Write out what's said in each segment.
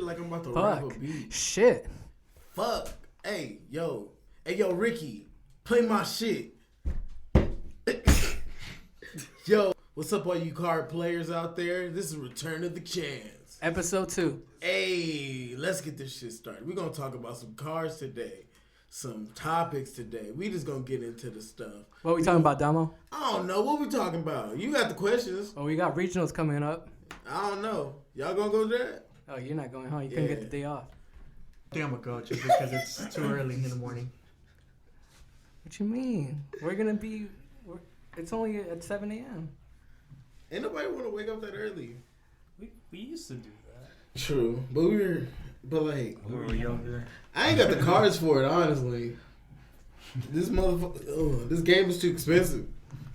like I'm about to rap a beat. Shit. Fuck. Hey, yo, Ricky, play my shit. Yo, what's up, all you card players out there? This is Return of the Chance. Episode 2. Hey, let's get this shit started. We're going to talk about some cards today. Some topics today. We just going to get into the stuff. What are we talking about, Damo? I don't know. What we talking about? You got the questions. Oh, we got regionals coming up. I don't know. Y'all going to go there? Oh, you're not going home. You couldn't get the day off. I think I'm going to go just because it's too early in the morning. What you mean? We're going to be... It's only at 7 a.m. Ain't nobody want to wake up that early. We used to do that. True. But we were younger. I ain't got the cards for it, honestly. This motherfucker, this game is too expensive.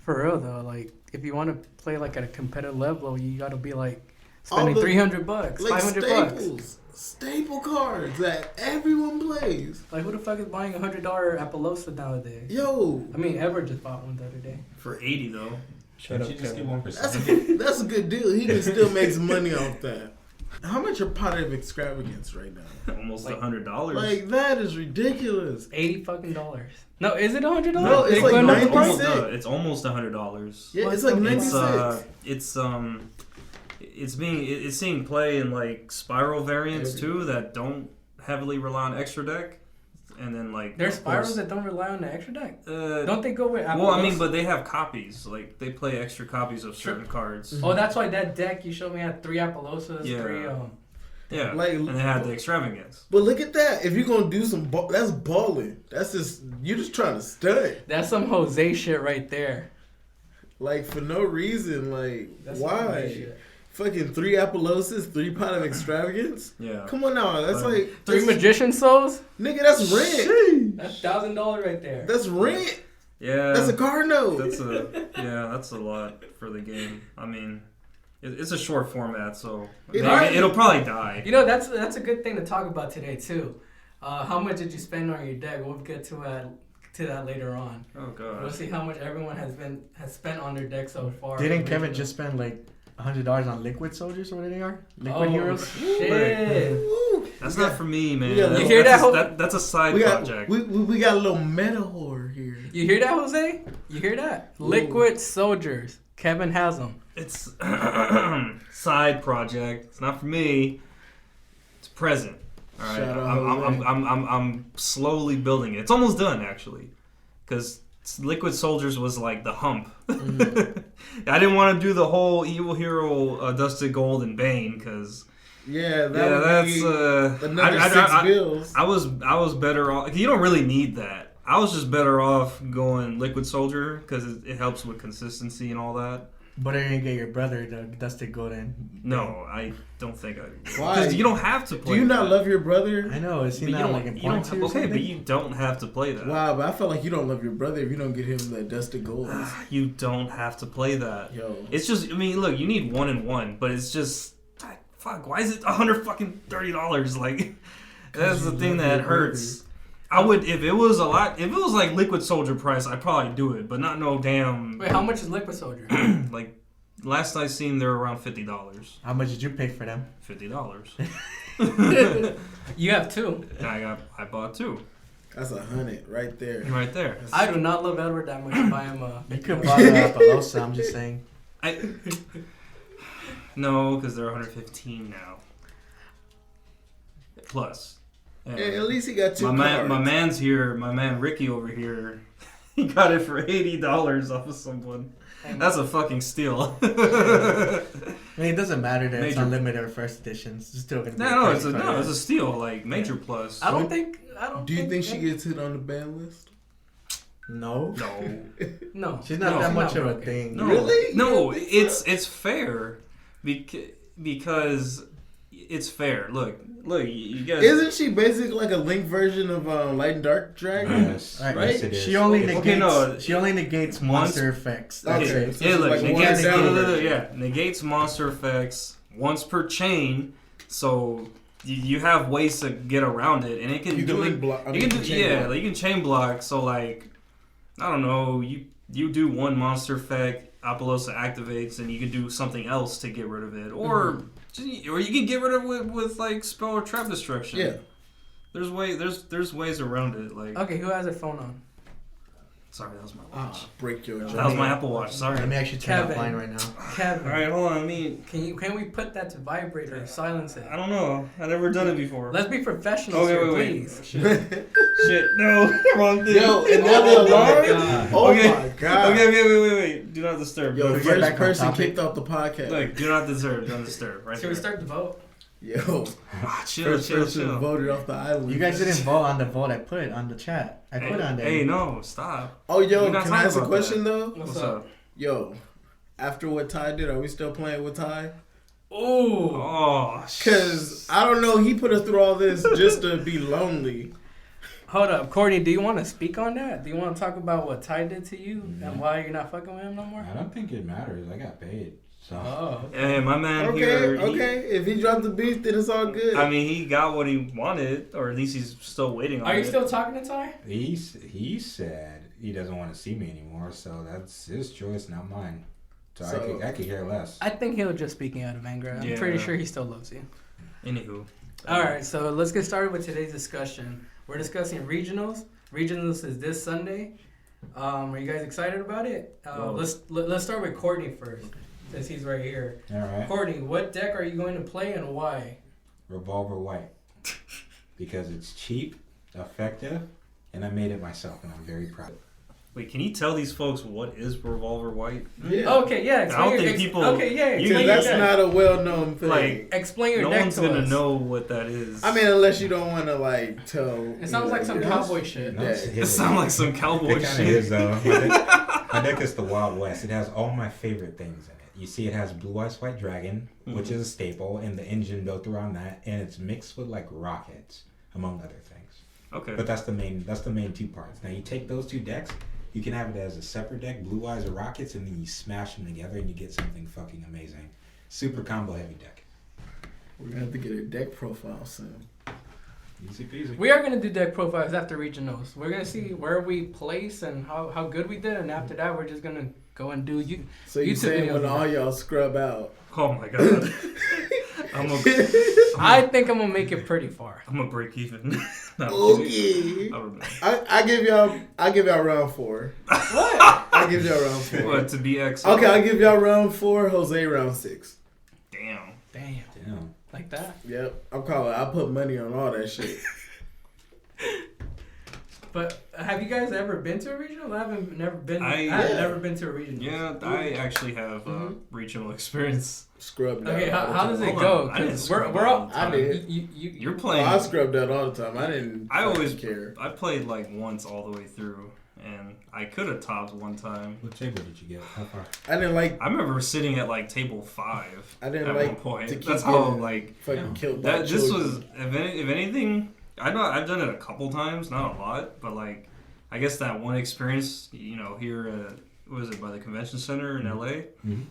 For real, though. Like, if you want to play, like, at a competitive level, you got to be, like, spending $300, like $500. Staple cards that everyone plays. Like, who the fuck is buying $100 Appaloosa nowadays? Yo. I mean, Edward just bought one the other day. For 80 though. Shut up, you just get Kevin. 1%? That's a good deal. He can still make some money off that. How much are Positive Extravagance right now? Almost like, $100. Like, that is ridiculous. $80 fucking dollars. No, is it $100? No, it's like going up the 96. price? It's almost $100. Yeah, it's like 96. It's seeing play in like spiral variants too that don't heavily rely on extra deck, and then like there's spirals that don't rely on the extra deck. Don't they go with? Well, I mean, but they have copies. Like they play extra copies of certain cards. Oh, that's why that deck you showed me had 3 Appaloosas, 3 Yeah, like, and they had the extravagance. But look at that. If you're gonna do some, that's balling. That's just you just trying to stud. That's some Jose shit right there. Like for no reason. Like That's why? Fucking 3 Appaloosas, 3 Positive Extravagance. Yeah. Come on now. That's like 3 Magician Souls. Nigga, that's rent. That's $1,000 right there. That's rent. Yeah. That's a card note. That's a lot for the game. I mean, it's a short format, so It'll probably die. You know, that's a good thing to talk about today too. How much did you spend on your deck? We'll get to that later on. Oh god. We'll see how much everyone has spent on their deck so far. Didn't Kevin just spend like $100 on Liquid Soldiers or whatever they are? Liquid Heroes? Shit. That's not for me, man. You hear That's a side project. We got a little meta horror here. You hear that, Jose? You hear that? Ooh. Liquid Soldiers. Kevin has them. It's side project. It's not for me. It's present. All right. I'm slowly building it. It's almost done actually, because Liquid Soldiers was like the hump. Mm-hmm. I didn't want to do the whole Evil Hero Dusted Gold and Bane because that's another 6 bills. I was better off. You don't really need that. I was just better off going Liquid Soldier because it helps with consistency and all that. But are you gonna get your brother the Dusted Gold and Bane? No, I don't think I. Why? Because you don't have to play. Do you not that. love your brother? I know. Is he not like important to you? Okay, but you don't have to play that. Wow, but I feel like you don't love your brother if you don't get him the Dusted Gold. You don't have to play that. Yo, it's just. I mean, look, you need 1 and 1, but it's just. Fuck. Why is it $130? Like, that's the thing that hurts. I would if it was like Liquid Soldier price, I'd probably do it, but not no damn. Wait, how much is Liquid Soldier? Like last I seen, they're around $50. How much did you pay for them? $50. You have 2. I bought 2. That's 100 right there. Right there. I do not love Edward that much to buy him a. You could buy the Appaloosa. I'm just saying. No, because they're 115 now. Plus. Hey, at least he got 2 cards. My man's here. My man Ricky over here. He got it for $80 off of someone. That's a fucking steal. I mean, it doesn't matter that it's unlimited or first editions. It's still gonna be it's a steal. Like Major Plus. I don't think. Do you think she gets hit on the ban list? No. No. She's not that much of a thing. No. Really? No, it's fair because it's fair. Look, you guys. Isn't she basically like a Link version of Light and Dark Dragon? Yes. Right? Yes, it is. She only negates monster effects. Okay. So negates monster effects once per chain. So you have ways to get around it, and it can you can chain block. So like, I don't know, you do one monster effect, Appaloosa activates, and you can do something else to get rid of it, or Or you can get rid of it with like spell or trap destruction. Yeah. There's ways around it. Like Okay, who has their phone on? Sorry, that was my watch. Break your jaw. That was my Apple Watch. Sorry. Let me actually turn Kevin. off mine right now. Kevin. All right, hold on. Can we put that to vibrate or silence it? I don't know. I've never done it before. Let's be professional Okay, here, wait. please. Shit. No. Wrong thing. Yo, another alarm? God. Oh Okay. my god. Okay, wait. Do not disturb. Yo, Get first back on person topic. kicked off the podcast. Look, do not disturb. Don't disturb. Right Should we start the vote? Yo, Chill. first person voted off the island. You guys didn't vote on the vote I put on the chat. I put on there. Hey, no, stop. Oh, yo, We're not can I ask a talking about question that. though? What's up? Yo, after what Ty did, are we still playing with Ty? Ooh. Oh, Cause I don't know, he put us through all this just to be lonely. Hold up, Courtney. Do you want to speak on that? Do you want to talk about what Ty did to you and why you're not fucking with him no more? I don't think it matters. I got paid. So Oh. Hey, my man Okay, here. okay. If he dropped the beat, then it's all good. I mean, he got what he wanted, or at least he's still waiting on it. Are you still talking to Ty? he said he doesn't want to see me anymore, so that's his choice, not mine. So I could care less. I think he'll just speaking out of anger. I'm pretty sure he still loves you. Anywho. All right, so let's get started with today's discussion. We're discussing regionals. Regionals is this Sunday. Are you guys excited about it? Let's start with Courtney first, since he's right here. All right. Courtney, what deck are you going to play and why? Revolver White. Because it's cheap, effective, and I made it myself, and I'm very proud. Wait, can you tell these folks what is Revolver White? Yeah. Okay, yeah. I don't think people. Okay, yeah. You- Explain That's your deck. not a well-known thing. Like, Explain your no deck one's to gonna us. know what that is. I mean, unless you don't want to like tell. It sounds like some cowboy shit. No, it's- it sounds like some cowboy It kind of shit. is, though. My deck is the Wild West. It has all my favorite things in it. You see, it has Blue Eyes White Dragon, which is a staple, and the engine built around that, and it's mixed with like rockets, among other things. Okay. But that's the main two parts. Now you take those two decks, you can have it as a separate deck, Blue Eyes or Rockets, and then you smash them together and you get something fucking amazing. Super combo heavy deck. We're gonna have to get a deck profile soon. Easy peasy. We are gonna do deck profiles after regionals. We're gonna see where we place and how good we did, and after that, we're just gonna go and do you. So you YouTube saying videos when of all that. y'all scrub out? Oh my god. I think I'm gonna make it pretty far. I'm gonna break even. No, I'm kidding. Okay. I don't know. I give y'all round 4. What? I give y'all round 4. What to be X? Okay, I give y'all round 4. Jose round 6. Damn. Damn. Like that? Yep, I'm calling. I put money on all that shit. But have you guys ever been to a regional? I've never been. I- I've Yeah. never been to a regional. Yeah, I actually have regional experience. Scrubbed out. Okay, all the how does time. it Hold go? on, I didn't 'Cause scrub we're all all. the I time. did. You're Oh, playing. I scrubbed out all the time. I didn't. I always care. I played like once all the way through, and I could have topped one time. What table did you get? How far? I didn't like. I remember sitting at like table 5. I didn't at like one point. to keep That's how getting like fucking killed by that. This children. was if anything. I've done it a couple times, not a lot, but like I guess that one experience, here at, what was it, by the convention center in LA. Mm-hmm.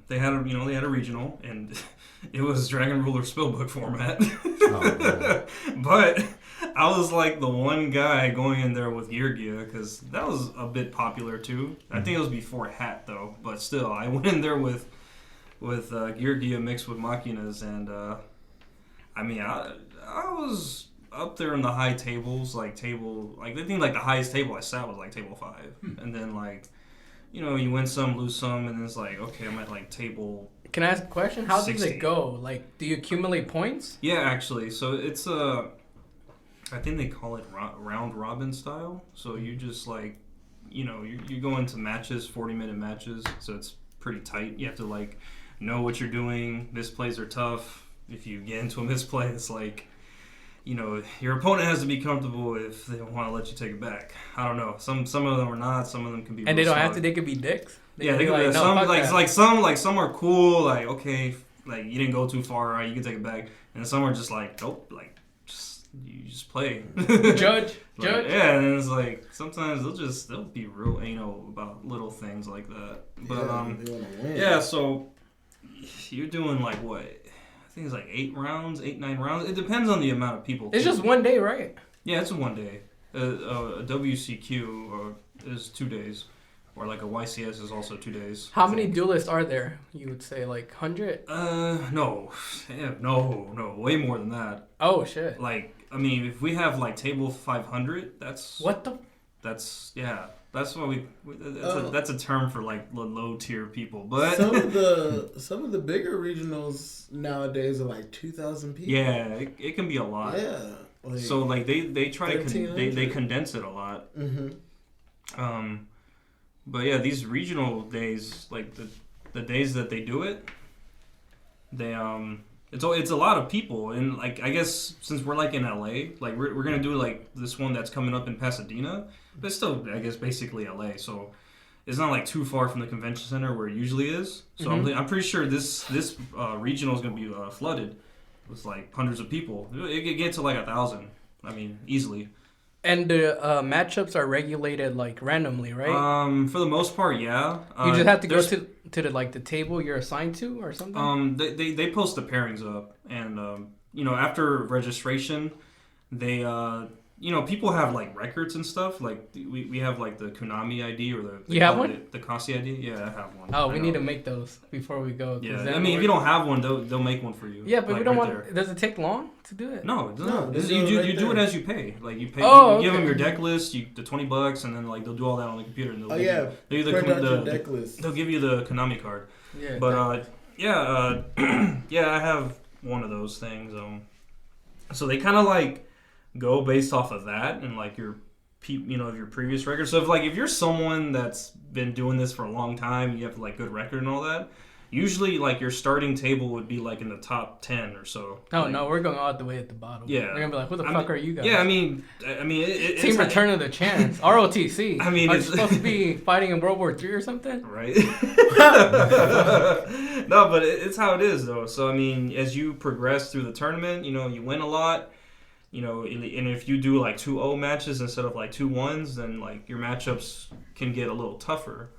They had a regional, and it was Dragon Ruler Spellbook format. Oh, But I was like the one guy going in there with Geargia because that was a bit popular too. I think it was before Hat though, but still, I went in there with Geargia mixed with Machinas, and I mean, I was up there in the high tables, I think like the highest table I sat was like table 5, and then like. You win some, lose some, and then it's like, okay, I'm at like table. Can I ask a question? How does 60. it go? Like, do you accumulate points? Yeah, actually, so it's I think they call it round robin style. So you just like, you go into matches, 40-minute matches, so it's pretty tight. You have to like know what you're doing. Misplays are tough. If you get into a misplay, it's like. Your opponent has to be comfortable if they don't want to let you take it back. I don't know. Some of them are not. Some of them can be. And they real don't have to. solid. They could be dicks. Yeah, could they be could be no, some fuck that. like some are cool. Like okay, like you didn't go too far. Right, you can take it back. And some are just like nope. Like you just play. Judge. Yeah, and it's like sometimes they'll be real anal about little things like that. But they wanna win. yeah. So you're doing like what? I think it's like 8 rounds, 9 rounds. It depends on the amount of people. It's too. just one day, right? Yeah, it's a one day. A WCQ is 2 days. or like a YCS is also 2 days. How many duelists are there? You would say like 100? No, no, way more than that. Oh shit! Like, I mean, if we have like table 500, that's What the? That's That's what that's a term for like low tier people. But some of the bigger regionals nowadays are like 2,000 people. Yeah, it can be a lot. Yeah. Like so like they try to they condense it a lot. Mm-hmm. But yeah, these regional days, like the days that they do it, they it's a lot of people, and like I guess since we're like in LA, like we're gonna do like this one that's coming up in Pasadena, but it's still I guess basically LA, so it's not like too far from the convention center where it usually is. So I'm pretty sure this regional is gonna be flooded with like hundreds of people. It could get to like 1,000. I mean, easily. And the matchups are regulated like randomly, right? For the most part, yeah. You just have to go to the like the table you're assigned to or something. They post the pairings up, and after registration, they people have like records and stuff. Like we have like the Konami ID or you have one? The Kasi ID. Yeah, I have one. Oh, we need to make those before we go. Yeah, I mean, if you don't have one, they'll make one for you. Yeah, but like, we don't right want. there. Does it take long to do it? No, it doesn't. No, you do it as you pay. Like you pay. Oh, you give okay. them your deck list, the $20, and then like they'll do all that on the computer. And they'll print out your deck list. They'll give you the Konami card. Yeah. But yeah, I have one of those things. So they kind of like go based off of that and like your previous record. So if you're someone that's been doing this for a long time, you have like good record and all that. Usually, like your starting table would be like in the top 10 or so. Oh like, no, we're going all the way at the bottom. Yeah, they're gonna be like, "What the fuck are you guys?" Yeah, I mean, Team Return of the Champs, ROTC. I mean, are you supposed to be fighting in World War III or something? Right. No, but it's how it is though. So I mean, as you progress through the tournament, you win a lot. And if you do like 2-0 matches instead of like 2-1s, then like your matchups can get a little tougher.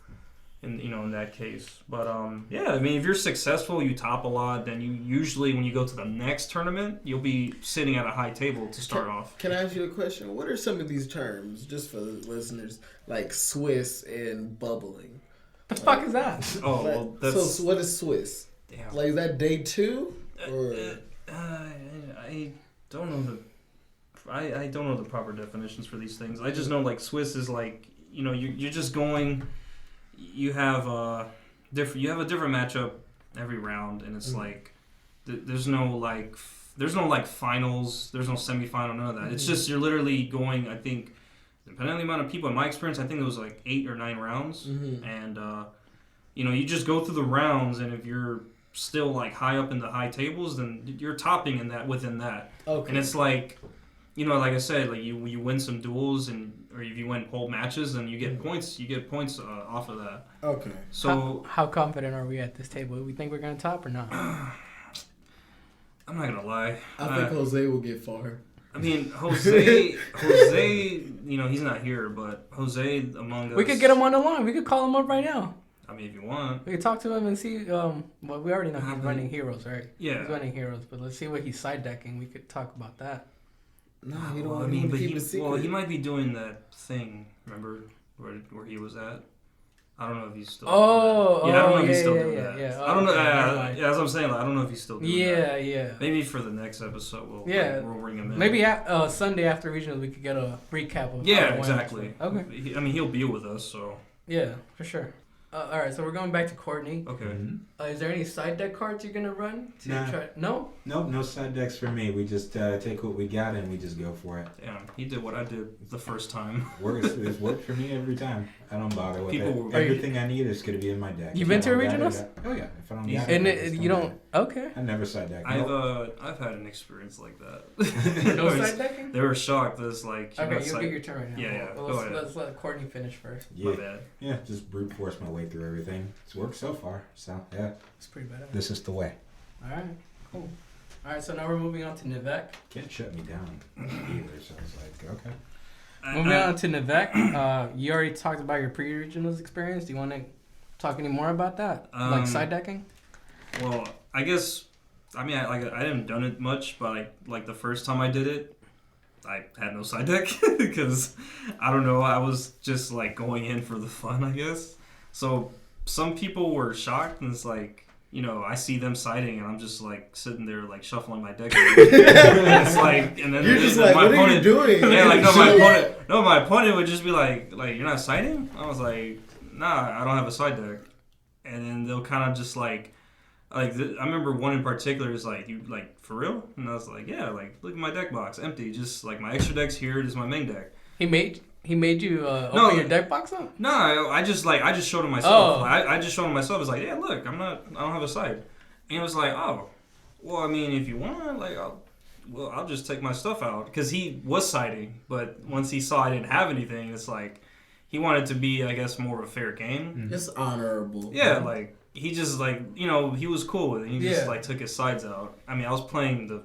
In that case, but yeah, I mean, if you're successful, you top a lot, then you usually, when you go to the next tournament, you'll be sitting at a high table to start off. Can I ask you a question? What are some of these terms, just for the listeners, like Swiss and bubbling? The fuck is that? Oh, well, that's... So what is Swiss? Damn. Like, is that day 2? Or I don't know I don't know the proper definitions for these things. I just know like Swiss is like you're just going. You have a different matchup every round, and it's like there's no finals, there's no semifinal, none of that. It's just you're literally going. I think depending on the amount of people. In my experience, I think it was like 8 or 9 rounds, and you just go through the rounds, and if you're still like high up in the high tables, then you're topping within that. Okay. And it's like. Like I said, like you win some duels or if you win whole matches, then you get points. You get points off of that. Okay. So how confident are we at this table? Do we think we're gonna top or not? I'm not gonna lie. I think Jose will get far. I mean, Jose, he's not here, but Jose among us. We could get him on the line. We could call him up right now. I mean, if you want. We could talk to him and see. Well, we already know he's running Heroes, right? Yeah. He's running Heroes, but let's see what he's side decking. We could talk about that. No, he don't want to keep it secret. Well, he might be doing that thing. Remember where he was at? I don't know if he's still. I don't know if he's still doing that. Yeah. I don't know. That's what I'm saying. Like, I don't know if he's still doing that. Yeah. Maybe for the next episode, we'll bring him in. Maybe Sunday after regionals, we could get a recap of. Yeah, exactly. Okay. I mean, he'll be with us, so. Yeah, for sure. All right, so we're going back to Courtney. Okay. Is there any side deck cards you're gonna run? No. Nope, no side decks for me. We just take what we got and we just go for it. Damn, he did what I did the first time. It's worked for me every time. I don't bother with it. Everything I need is gonna be in my deck. You've been to originals? Oh yeah. If I don't got it, and you don't. Okay. I never side deck. I've had an experience like that. No side decking? They were shocked. This like. Okay, you'll get your turn right now. Yeah. Well, let's let Courtney finish first. Yeah. My bad. Yeah, just brute force my way through everything. It's worked so far. So yeah. It's pretty bad. This is the way. All right. Cool. All right, so now we're moving on to Nivek. Can't shut me down either. So it's like okay. Moving on to Nivek, you already talked about your pre-regionals experience. Do you want to talk any more about that, like side decking? Well, I guess I haven't done it much, but like the first time I did it, I had no side deck because I don't know. I was just like going in for the fun, I guess. So some people were shocked, and it's like, you know, I see them siding, and I'm just like sitting there like shuffling my deck. And it's like, and then you're just like, what are you doing? Yeah, like my opponent would just be like you're not siding? I was like, nah, I don't have a side deck. And then they'll kind of just like I remember one in particular is like, you like for real? And I was like, yeah, like look at my deck box, empty. Just like my extra deck's here. This is my main deck. He made you open your deck box up? No, I just showed him myself. I just showed him myself. It's like, yeah, look, I don't have a side. And it was like, oh, well, I mean, if you want, like, I'll just take my stuff out, because he was siding, but once he saw I didn't have anything, it's like he wanted to be, I guess, more of a fair game. It's honorable. Yeah, like he just like, you know, he was cool with it. He just like took his sides out. I mean, I was playing the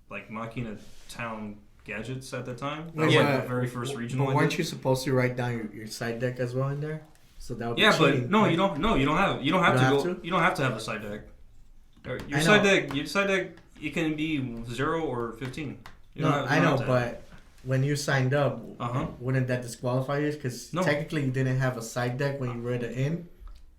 like Machina Town Gadgets at the time. That was like the very first regional. But weren't you supposed to write down your side deck as well in there? So that would be cheating, but no, right? You don't have to have a side deck. Your side deck, it can be 0 or 15. I know, but when you signed up, wouldn't that disqualify you? Because technically you didn't have a side deck when you read it in.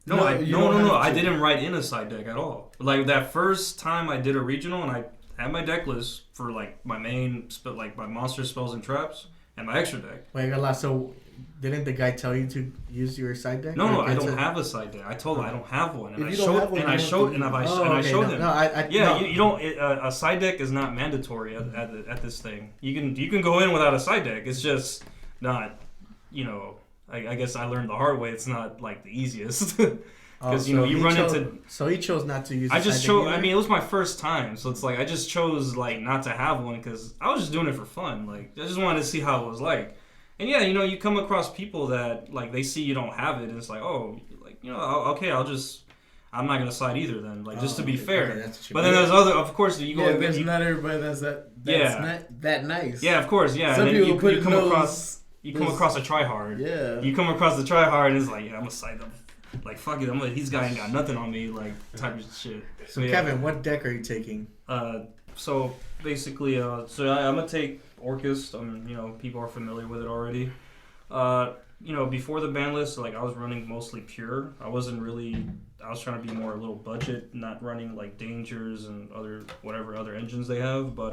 No, I didn't write in a side deck at all. Like that first time I did a regional, and I had my deck list for like my main, like my monster spells and traps, and my extra deck. Wait, so didn't the guy tell you to use your side deck? No, I don't have a side deck. I told him I don't have one, and I showed him. You don't. A side deck is not mandatory at this thing. You can go in without a side deck. It's just not, you know. I guess I learned the hard way. It's not like the easiest. Because So he chose not to use. I mean, it was my first time, so it's like I just chose like not to have one because I was just doing it for fun. Like I just wanted to see how it was like. And yeah, you know, you come across people that like they see you don't have it, and it's like, oh, like you know, okay, I'm not gonna side either then, like just to be fair. Okay, but then there's other, of course, you go. Yeah, there's not everybody that's that nice. Yeah, of course, yeah. Some and then people you come across a tryhard. Yeah. You come across the tryhard, and it's like, yeah, I'm gonna side them. Like fuck it, these guys ain't got nothing on me, like type of shit. So Kevin, what deck are you taking? So basically, I'm gonna take Orcust. You know, people are familiar with it already. You know, before the ban list, like I was running mostly pure. I was trying to be more a little budget, not running like dangers and whatever other engines they have. But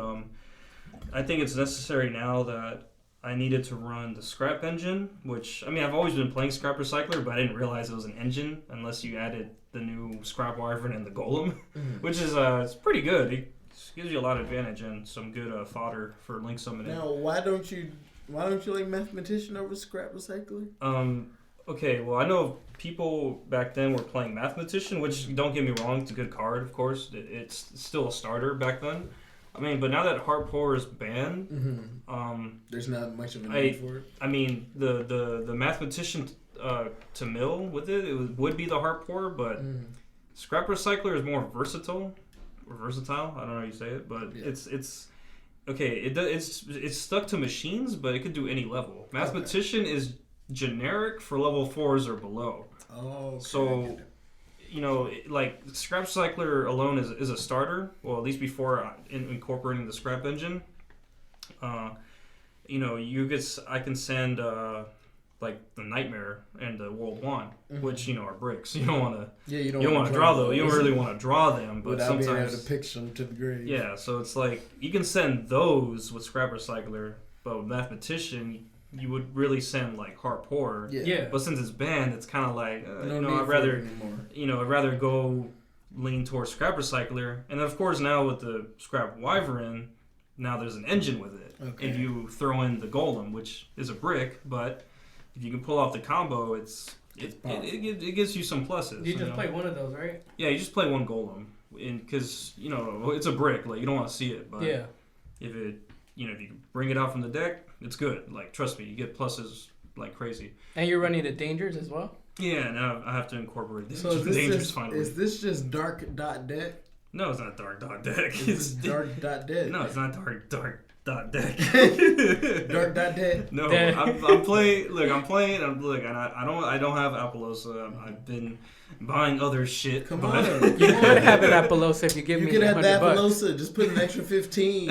I think it's necessary now that I needed to run the scrap engine, which, I mean, I've always been playing Scrap Recycler, but I didn't realize it was an engine unless you added the new Scrap Wyvern and the Golem, which is it's pretty good. It gives you a lot of advantage and some good fodder for link summoning. Now, why don't you like Mathematician over Scrap Recycler? Okay, well, I know people back then were playing Mathematician, which, don't get me wrong, it's a good card, of course. It's still a starter back then. I mean, but now that Heart Pour is banned, there's not much of a need for it. I mean, the Mathematician to mill with it would be the Heart Pour, but Scrap Recycler is more versatile. I don't know how you say it, but it's okay. It's stuck to machines, but it could do any level. Mathematician is generic for level 4s or below. Oh, okay. So. You know, like Scrap Recycler alone is a starter. Well, at least before incorporating the scrap engine. You know, I can send like the Nightmare and the World Wand, which are bricks. You don't want to. Yeah, you don't want to draw those. You don't really want to draw them, but sometimes being able to pitch them to the grave. Yeah, so it's like you can send those with Scrap Recycler, but with Mathematician, you would really send like Heart Pour. Yeah. But since it's banned, it's kind of like I'd rather go lean towards Scrap Recycler, and of course now with the Scrap Wyvern, now there's an engine with it. Okay. If you throw in the Golem, which is a brick, but if you can pull off the combo, it gives you some pluses. You just play one of those, right? Yeah, you just play one Golem, because it's a brick, like you don't want to see it, but if you can bring it out from the deck, it's good. Like, trust me, you get pluses like crazy. And you're running the dangers as well? Yeah, and I have to incorporate the dangers finally. Is this just dark dot deck? No, it's not dark dot deck. It's dark dot deck. No, it's not dark dot deck. Dark dot deck. No, I'm playing. Look, and I don't have Appaloosa. I've been buying other shit. Come on, you could have an Appaloosa if you give me. You could have the Appaloosa. Just put an extra 15.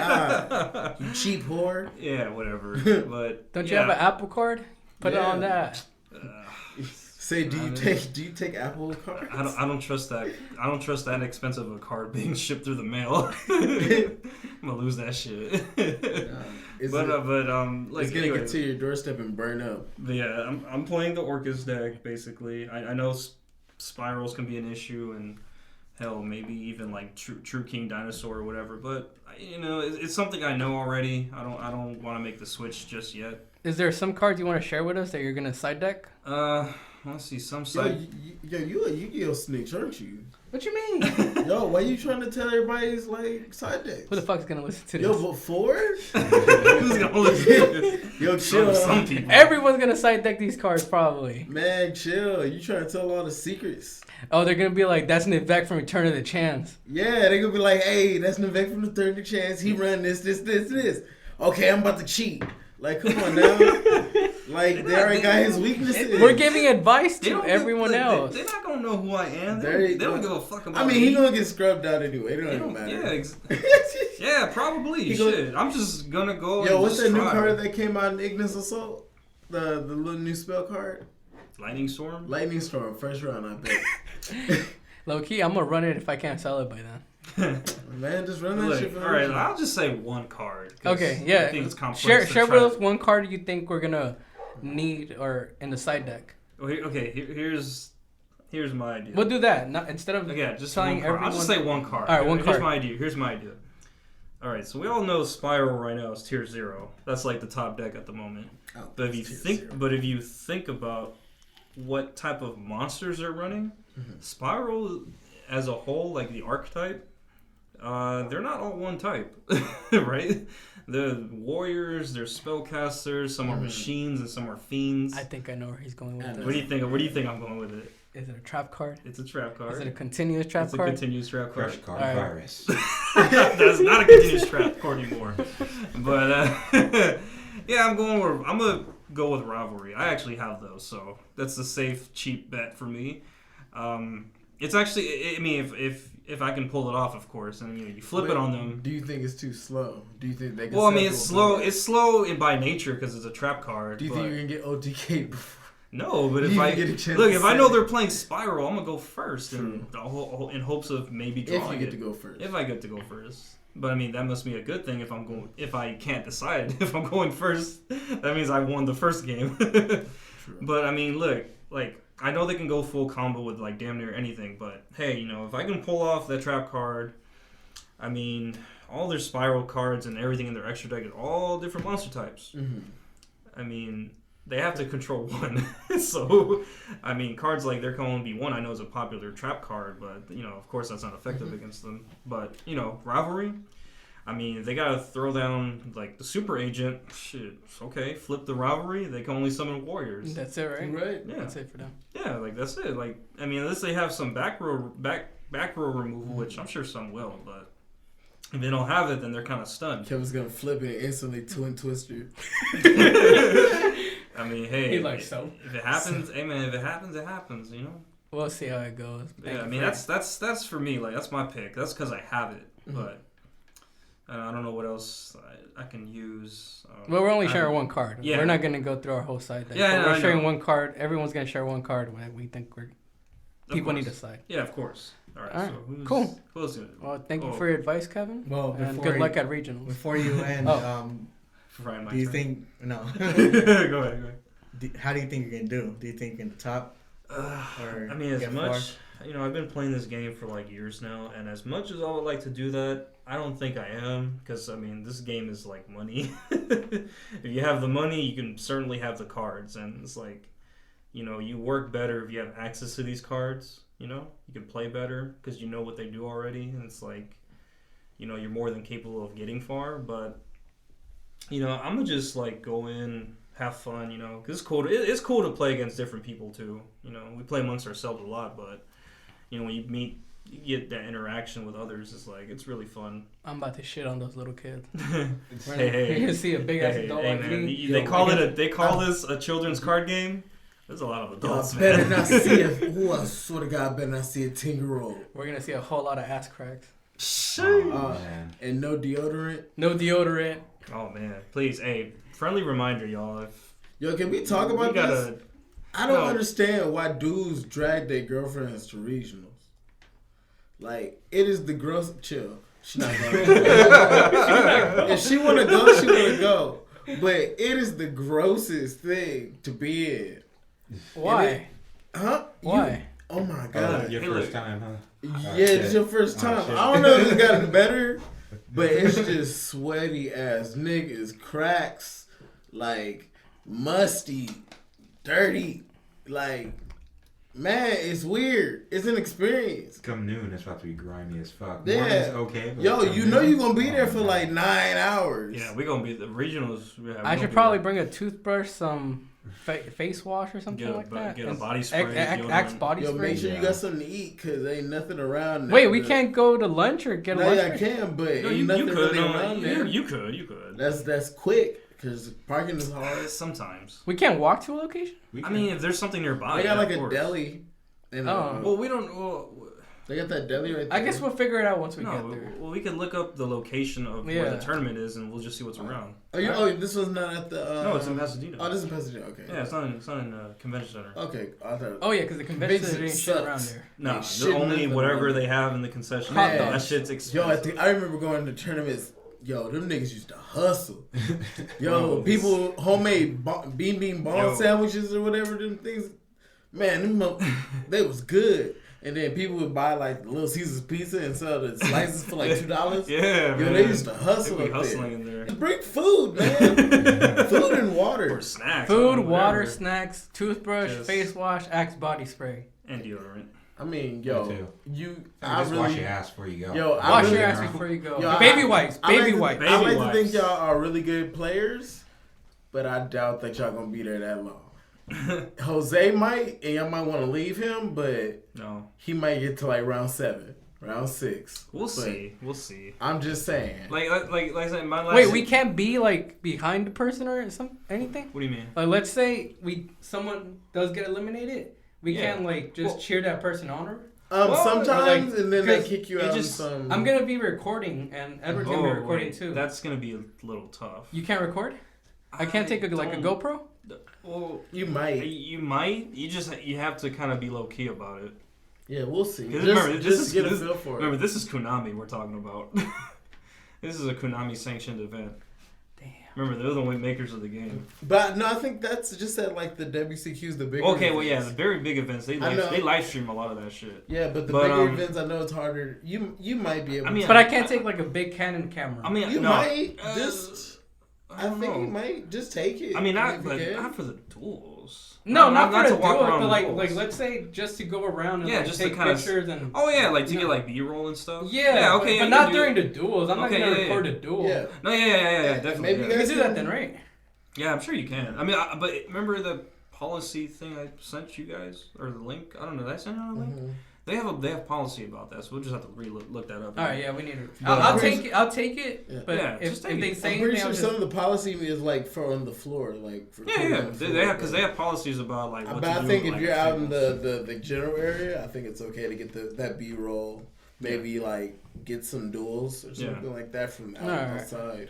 God, you cheap whore. Yeah, whatever. But don't you have an Apple card? Put it on that. Say, do you take Apple cards? I don't trust that. I don't trust that expensive of a card being shipped through the mail. I'm gonna lose that shit. It's gonna get to your doorstep and burn up. But yeah, I'm playing the Orcus deck basically. I know spirals can be an issue, and hell, maybe even like True King Dinosaur or whatever. But it's something I know already. I don't want to make the switch just yet. Is there some cards you want to share with us that you're gonna side deck? Let's see some side. Yo, you a Yu-Gi-Oh snitch, aren't you? What you mean? Yo, why you trying to tell everybody's like side decks? Who the fuck's gonna listen to this? Yo, before? Who's gonna listen to this? Yo, chill. Some people. Everyone's gonna side deck these cards probably. Man, chill. You trying to tell all the secrets? Oh, they're gonna be like, that's Nivek from Return of the Chance. Yeah, they're gonna be like, hey, that's Nivek from the Return of the Chance. He run this. Okay, I'm about to cheat. Like, come on now. Like, they already got his weaknesses. We're giving advice to everyone else. They're not gonna know who I am. They don't give a fuck about me. He gonna get scrubbed out anyway. It don't even matter. Yeah, yeah, probably. Shit. I'm just gonna go. Yo, what's that new card that came out in Ignis Assault? The little new spell card? Lightning Storm? Lightning Storm, first round, I bet. Low key, I'm gonna run it if I can't sell it by then. Man, just run that shit for Alright, I'll just say one card. Okay, yeah. I think it's complex. Share with us one card you think we're gonna need or in the side deck. Okay, here's my idea. We'll do that. Not instead of just telling one card. everyone. I'll just say one card. All right, one card. Here's my idea. All right, so we all know Spiral right now is tier 0. That's like the top deck at the moment. Oh, but if you think about what type of monsters they're running, Spiral as a whole, like the archetype, they're not all one type, right? The warriors, they're spellcasters. Some are machines and some are fiends. I think I know where he's going with this. What do you think? Where do you think I'm going with it? Is it a trap card? It's a trap card. Is it a continuous trap card? It's a continuous trap card. Crush card virus. That's not a continuous trap card anymore. But yeah, I'm gonna go with rivalry. I actually have those, so that's a safe, cheap bet for me. It's actually, I mean, if I can pull it off, of course, and you flip it on them. Do you think it's too slow? Do you think they can? Well, I mean, it's slow. It's slow by nature because it's a trap card. Do you think you can get OTK before? No, but if I know they're playing Spiral, I'm gonna go first, in hopes of maybe drawing if you get to go first. If I get to go first, but I mean that must be a good thing if I can't decide if I'm going first. That means I won the first game. True. But I mean, look, like I know they can go full combo with like damn near anything, but hey, if I can pull off that trap card, I mean all their Spiral cards and everything in their extra deck is all different monster types. Mm-hmm. I mean. They have to control one. So, I mean, cards like there can only be one. I know is a popular trap card, but, of course that's not effective against them. But, rivalry, I mean, they got to throw down, like, the super agent. Shit, okay, flip the rivalry. They can only summon warriors. That's it, right? Right. Yeah. That's it for them. Yeah, like, that's it. Like, I mean, unless they have some back row removal, which I'm sure some will, but if they don't have it, then they're kind of stunned. Kevin's going to flip it and instantly twin twister. I mean, hey, he likes so. If it happens, hey man, if it happens, it happens, We'll see how it goes. Yeah, I mean that's for me. Like that's my pick. That's because I have it. But I don't know what else I can use. Well, we're only sharing one card. Yeah. We're not gonna go through our whole side. Yeah, we're sharing one card. Everyone's gonna share one card. We think people need to side. Yeah, of course. All right. So cool. Who's gonna? Well, thank you for your advice, Kevin. Well, and good luck at regionals. Before you end, do you think no? Go ahead. How do you think you're gonna do? Do you think in the top? I mean, as much I've been playing this game for like years now, and as much as I would like to do that, I don't think I am, because I mean, this game is like money. If you have the money, you can certainly have the cards, and it's like, you work better if you have access to these cards. You can play better because you know what they do already, and it's like, you're more than capable of getting far. But I'm gonna just like go in, have fun, because it's cool to play against different people too. We play amongst ourselves a lot, but when you get that interaction with others, it's really fun. I'm about to shit on those little kids. Hey, you're gonna see a big ass adult like me. They call this a children's card game. There's a lot of adults, better not see I swear to God, better not see a 10-year-old. We're gonna see a whole lot of ass cracks. And no deodorant. No deodorant. Oh man, please, hey, friendly reminder, y'all. Yo, can we talk about this? I don't understand why dudes drag their girlfriends to regionals. Like, it is the gross. Chill. She's not going. If she want to go, she want to go. But it is the grossest thing to be in. Why? Why? Oh my god! Your first time, huh? Yeah, it's your first time. I don't know if it's gotten better, but it's just sweaty ass niggas, cracks, like musty, dirty, like. Man, it's weird. It's an experience. Come noon, it's about to be grimy as fuck. Yeah. Morning's okay. But Yo, you know you're going to be there for like 9 hours. Yeah, we're going to be the regionals. I should probably bring a toothbrush, some face wash or something like that. Get a body spray. Axe body spray. Make sure you got something to eat because ain't nothing around there. Wait, we can't go to lunch or get a lunch? Yeah, I can, but ain't nothing really around there. You could. That's quick. Because parking is hard. Sometimes. We can't walk to a location? I mean, if there's something nearby. They got like a deli. And, well, we don't... they got that deli right there. I guess we'll figure it out once we get there. Well, we can look up the location of where the tournament is, and we'll just see what's around. This was not at the... no, it's in Pasadena. Oh, this is in Pasadena, okay. Yeah, it's not in Convention Center. Okay, I thought... Oh, yeah, because the convention center ain't shit around there. No, only whatever they have in the concession. That shit's expensive. Yo, I remember going to tournaments... Yo, them niggas used to hustle. Yo, people homemade bean ball sandwiches or whatever them things. Man, they was good. And then people would buy like Little Caesars pizza and sell the slices for like $2. Yeah, yo, man. They used to hustle They be up hustling there. in there. And bring food, man. Food and water. Or snacks. Food, water, snacks, toothbrush, face wash, Axe body spray. And deodorant. I mean, yo, wash your ass before you go. Yo, wash your ass before you go. Yo, baby wipes. I like to think y'all are really good players, but I doubt that y'all gonna be there that long. Jose might, and y'all might want to leave him, but no, he might get to like round 7, round 6. We'll see. I'm just saying. Like I said, my last. Wait, we can't be like behind the person or anything. What do you mean? Like, let's say someone does get eliminated. We can't like just cheer that person on her. Sometimes, and then they kick you out. I'm gonna be recording, and Edward's gonna be recording too. That's gonna be a little tough. You can't record? I can't take a GoPro. Well, you might. You have to kind of be low key about it. Yeah, we'll see. Remember, just get a feel for it. Remember, this is Konami we're talking about. This is a Konami sanctioned event. Remember, they're the makers of the game. But no, I think that's just at like the WCQs, the bigger. Okay, events. well, yeah, the very big events. They live stream a lot of that shit. Yeah, but the bigger events, I know it's harder. You might be able. But I can't take like a big Canon camera. I mean, you might just. I think you might just take it. I mean, not for the duels. No, not for the duels, but like let's say just to go around and like, just take pictures and. Oh yeah, like to get like B-roll and stuff. Yeah, okay, but not during the duels. I'm not gonna record the duel. Yeah. No, yeah, definitely. Maybe you can do that then, right? Yeah, I'm sure you can. I mean, but remember the policy thing I sent you guys, or the link? I don't know. Did I send you a link? Mm-hmm. They have policy about that, so we'll just have to look that up. All right, yeah, we need to. I'll take it. I'll take it. Yeah. But if they say, I'm pretty sure some of the policy is like for on the floor, like for they have policies about like. What but to I do think with, if you're out in the general area, I think it's okay to get that B-roll. Maybe like get some duels or something like that from outside.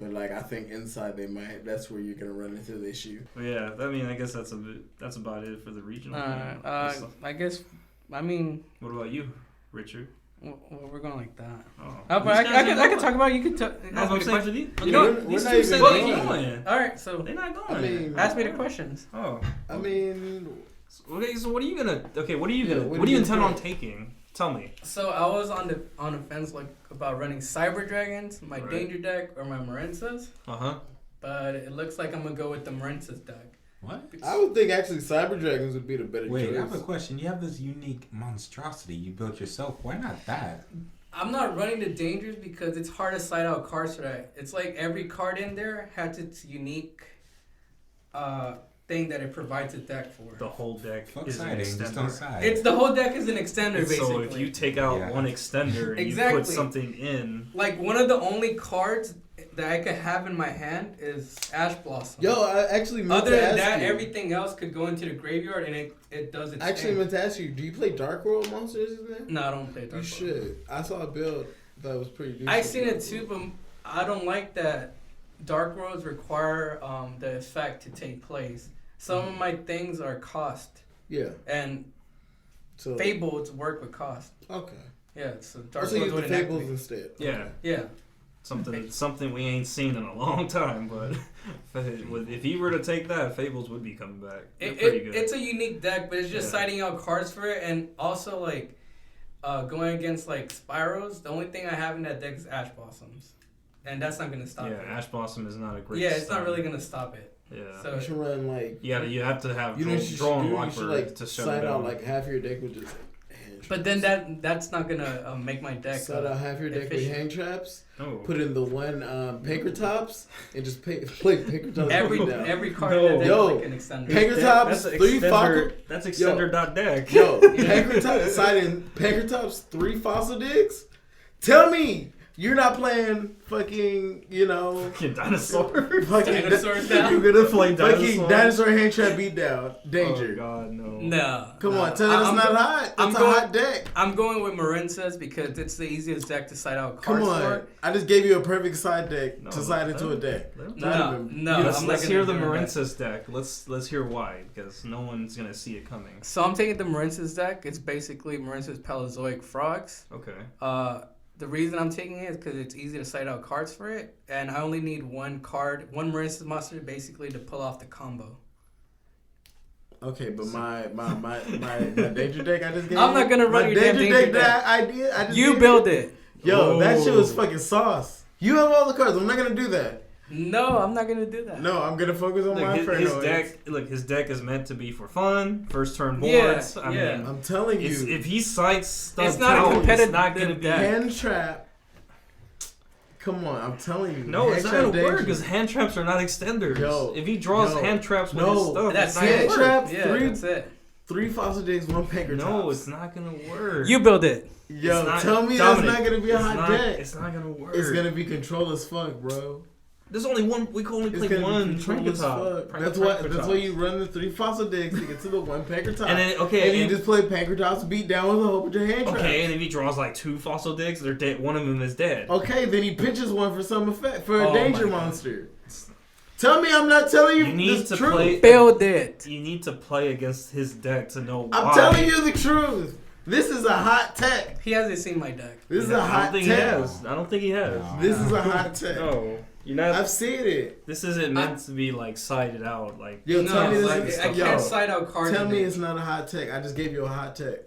But like I think inside that's where you're gonna run into the issue. Yeah, I mean I guess that's about it for the regional. I guess. I mean, what about you, Richard? Well, we're going like that. Oh, but I can talk about it. You can ask me the question. You know, these two say they're going. All right, so they're not going. I mean, ask me the questions. Oh, I mean, okay. So what are you gonna? Okay, what do you intend on taking? Tell me. So I was on the fence like about running Cyber Dragons, my Danger deck, or my Marensas. But it looks like I'm gonna go with the Marensas deck. What? I would think actually Cyber Dragons would be the better choice. Wait, I have a question. You have this unique monstrosity you built yourself. Why not that? I'm not running the Dangers because it's hard to side out cards for that. It's like every card in there has its unique thing that it provides a deck for. The whole deck is siding, an extender. just don't side. It's the whole deck is an extender, basically. So if you take out one extender and you put something in... Like one of the only cards that I could have in my hand is Ash Blossom. Yo, I actually meant Other to than ask that, you. everything else could go into the graveyard and it does its Actually, thing. meant to ask you, do you play Dark World monsters in there? No, I don't play Dark World. You should. I saw a build that was pretty decent. I seen it too, but I don't like that Dark Worlds require the effect to take place. Some of my things are cost. Yeah. And So Fables work with cost. Okay. Yeah, so Dark So use Worlds the wouldn't Fables activate. instead. Yeah. Okay. Yeah. Something we ain't seen in a long time, but if he were to take that, Fables would be coming back. They're pretty good. It's a unique deck, but it's just citing out cards for it, and also like going against like Spyros. The only thing I have in that deck is Ash Blossoms, and that's not gonna stop it. Yeah, Ash Blossom is not a great. Yeah, it's not really gonna stop it. Yeah. So You should run like. You have to have You know what you draw should and do? You Lockbird should like to shut sign it out down. like half your deck with just. but then that's not gonna make my deck. Start out half your deck with efficient. hang traps. Oh. Put in the one Panker Tops and just play Panker Tops. Every card No. in that deck Yo, is like an extender. Panker Tops, That's 3 fossil. That's extender.deck. Yo, Panker Tops, siding Panker Tops, 3 fossil digs. Tell me you're not playing fucking, Fucking dinosaur. fucking Dinosaurs down. You're gonna play fucking dinosaur hand trap beat down. Danger. Oh god, no. No. Come no. on, tell me that's I'm not go- hot. I'm That's a going- hot deck. I'm going with Marinsa's because it's the easiest deck to side out cards Come on. for. I just gave you a perfect side deck No, to side into a deck. No, even- no. Let's I'm not hear the gonna do that. Marinsa's deck. Let's hear why, because no one's gonna see it coming. So I'm taking the Marinsa's deck. It's basically Marinsa's Paleozoic Frogs. Okay. The reason I'm taking it is because it's easy to side out cards for it, and I only need one Marinsa's monster basically to pull off the combo. Okay, but my danger deck I just gave I'm not gonna run my your damn danger danger deck deck. that I did. I just You gave build it. Yo, that shit was Whoa. fucking sauce. You have all the cards. I'm not gonna do that. No, I'm not gonna do that. No, I'm gonna focus on my His Inferno. deck. His deck is meant to be for fun. First turn Yeah, boards. I yeah. mean, I'm telling you, if he sides stuff It's not a out, competitive it's not gonna be. deck. hand trap. Come on, I'm telling you. No, hand it's not trap gonna work danger. because hand traps are not extenders. Yo, if he draws no, hand traps with no, his stuff, That's it's not gonna hand it. work. trap. Yeah, three- that's it. 3 fossil digs, 1 Panker No, Tops. it's not gonna work. You build it. Yo, It's not- tell me Dominic, that's not gonna be a it's hot not- deck. It's not gonna work. It's gonna be control as fuck, bro. There's only one. We can only It's play gonna one be control as fuck. That's why you run the 3 fossil digs to get to the 1 Panker Top. And then and you just play Panker Tops beat down with a whole bunch of hand traps. Okay, and if he draws like 2 fossil digs, they're dead. One of them is dead. Okay, then he pitches one for some effect for a Oh danger my God. monster. Tell me I'm not telling you, You need the to truth. play. Build it. You need to play against his deck to know why. I'm telling you the truth. This is a hot tech. He hasn't seen my deck. This is a I hot don't think tech. he has. I don't think he has. This is a hot tech. No, you're not. I've seen it. This isn't meant to be like sided out. Like Yo, No, tell me this like, is, I yo, can't side out cards. tell in me it. it's not a hot tech. I just gave you a hot tech.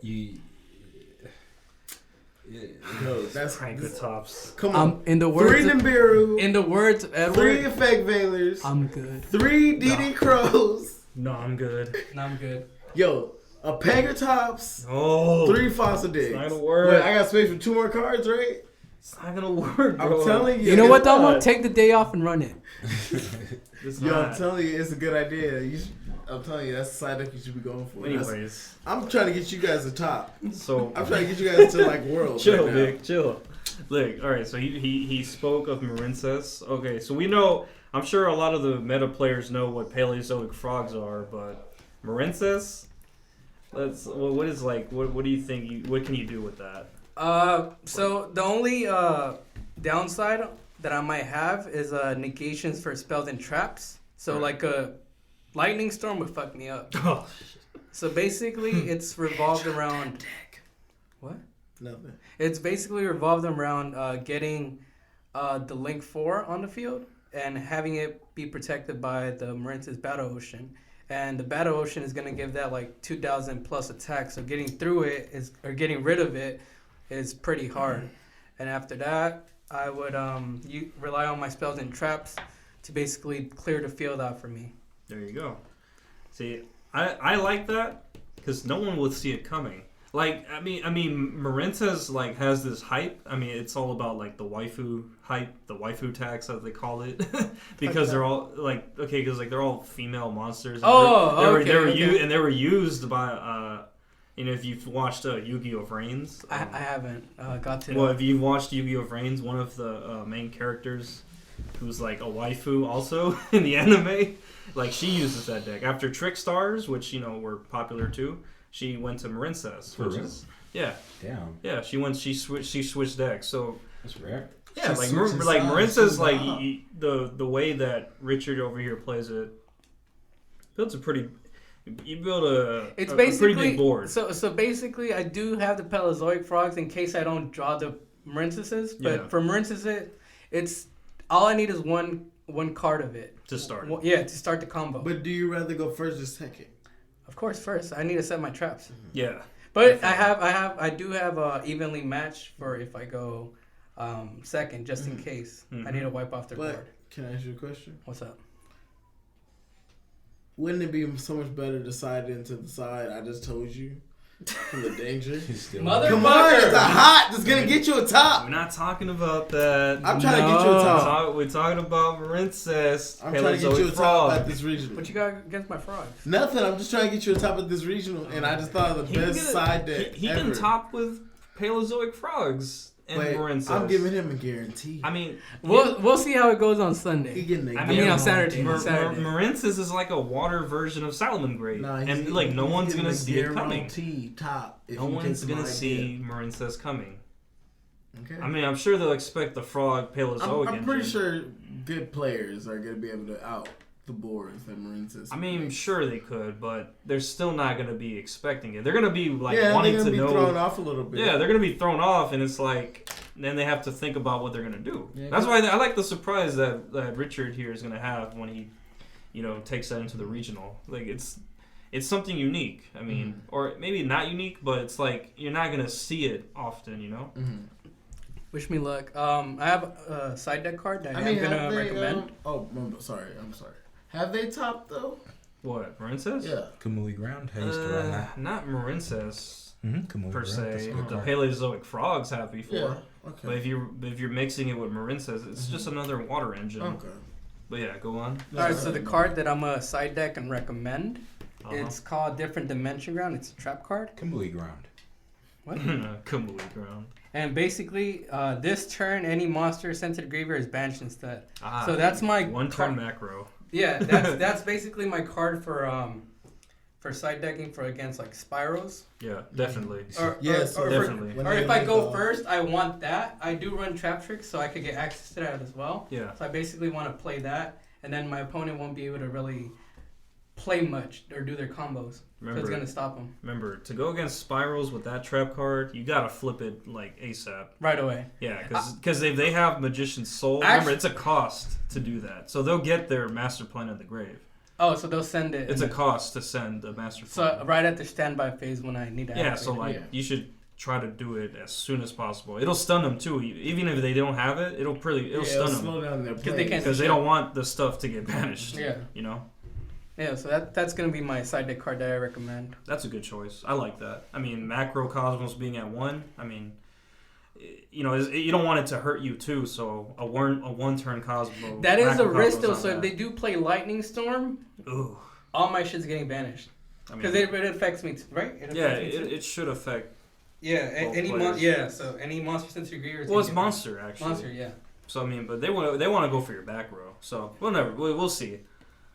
Yo, that's crank the tops. Come on. In the 3 words. Nibiru. In the words of 3 Edward, effect veilers. I'm good. 3 DD crows. No, I'm good. No, I'm good. Yo, a Panker Tops. Oh, 3 fossil digs. not gonna work. Wait, I got space for 2 more cards, right? it's not gonna work, bro. I'm telling you. You know what, not. Domo? Take the day off and run it. It's Yo, I'm not. telling you, it's a good idea. I'm telling you, that's the side deck you should be going for. Anyways, I'm trying to get you guys to top. so I'm trying to get you guys to like world. chill, right now. Vic, chill. Look, all right. So he spoke of Marinsa's. Okay, so we know. I'm sure a lot of the meta players know what Paleozoic frogs are, but Marinsa's. What is like? What do you think? What can you do with that? So the only downside that I might have is negations for spells and traps. So like a lightning storm would fuck me up. Oh, So basically, it's revolved around. What? Nothing. It's basically revolved around getting the Link 4 on the field and having it be protected by the Marinsa's Battle Ocean. And the Battle Ocean is going to give that like 2,000 plus attack. So getting through it getting rid of it is pretty hard. And after that, I would rely on my spells and traps to basically clear the field out for me. there you go. See, I like that because no one would see it coming. Like I mean, Marinsa's like has this hype. I mean, it's all about like the waifu hype, the waifu tax as they call it, because they're all like because like they're all female monsters. And they were used by if you've watched Yu-Gi-Oh! Vrains. I haven't got to. Well, if you've watched Yu-Gi-Oh! Vrains, one of the main characters who's like a waifu also in the anime. Like she uses that deck after Trick Stars, which were popular too. She went to Marincess, which is Damn. Yeah, she switched decks. So That's rare. Yeah, like Marincess, like the way that Richard over here plays it, builds a pretty. You build a pretty big board. So basically, I do have the Paleozoic frogs in case I don't draw the Marincesses. But for Marincess, it's all I need is one card of it to start. To start the combo. But do you rather go first or second? Of course, first. I need to set my traps. Yeah. But I do have evenly matched for if I go second, just in case. I need to wipe off their board. Can I ask you a question? What's up? Wouldn't it be so much better to side into the side I just told you? From the danger. Motherfucker! Come on, it's a hot. It's gonna get you a top. We're not talking about that. I'm trying to get you a top. We're talking about Marincess. I'm trying to get you a top at this regional. What you got against my frogs? Nothing. I'm just trying to get you a top at this regional, and I just thought of the best side deck. He can top with Paleozoic frogs. And Marincess. I'm giving him a guarantee. I mean, we'll see how it goes on Sunday. On Saturday. Marincess is like a water version of Salamangreat, and no one's gonna see it coming. No one's gonna see Marincess coming. Okay. I mean, I'm sure they'll expect the frog Paleozoic. I'm pretty sure good players are gonna be able to out the boards that Marincess. I mean, sure they could, but they're still not going to be expecting it. They're going to be wanting to know. Thrown off a little bit. Yeah, they're going to be thrown off, and it's like then they have to think about what they're going to do. Yeah, that's why I like the surprise that Richard here is going to have when he, takes that into the regional. Like it's something unique. I mean, or maybe not unique, but it's like you're not going to see it often. Mm-hmm. Wish me luck. I have a side deck card that I'm going to recommend. I'm sorry. Have they topped though? What, Marincess? Yeah. Kamui Ground. I used to run that. Not Marincess per se. The Paleozoic frogs have before. Yeah. Okay. But if you're mixing it with Marincess, it's just another water engine. Okay. But yeah, go on. Alright, so the card that I'm gonna side deck and recommend, it's called Different Dimension Ground. It's a trap card. Kamui Ground. What? Kamui Ground. And basically, this turn, any monster sent to the graveyard is banished instead. So that's my one-turn macro. Yeah, that's basically my card for side decking against like Spirals. Yeah, definitely. Definitely. Or if I go first, I want that. I do run Trap Tricks, so I could get access to that as well. Yeah. So I basically want to play that, and then my opponent won't be able to really play much or do their combos. So it's gonna stop them. Remember, to go against Spirals with that trap card, you gotta flip it like ASAP. Right away. Yeah, because if they have Magician's Soul, remember it's a cost to do that. So they'll get their Master Plan of the Grave. Oh, so they'll send it. It's a cost to send a Master Plan. So right at the standby phase when I need to. Yeah, so you should try to do it as soon as possible. It'll stun them too. Even if they don't have it, it'll stun them. Slow down their play. Because they don't want the stuff to get banished. Yeah. Yeah, so that's going to be my side deck card that I recommend. That's a good choice. I like that. I mean, Macro Cosmos being at 1, I mean, you don't want it to hurt you too, so a one-turn Cosmos. That is a risk though, so if they do play Lightning Storm, all my shit's getting banished. Because it affects me, right? It should affect so any monster since your gear. Well, it's monster, actually. Monster, yeah. So, I mean, but they want to go for your back row, so we'll see.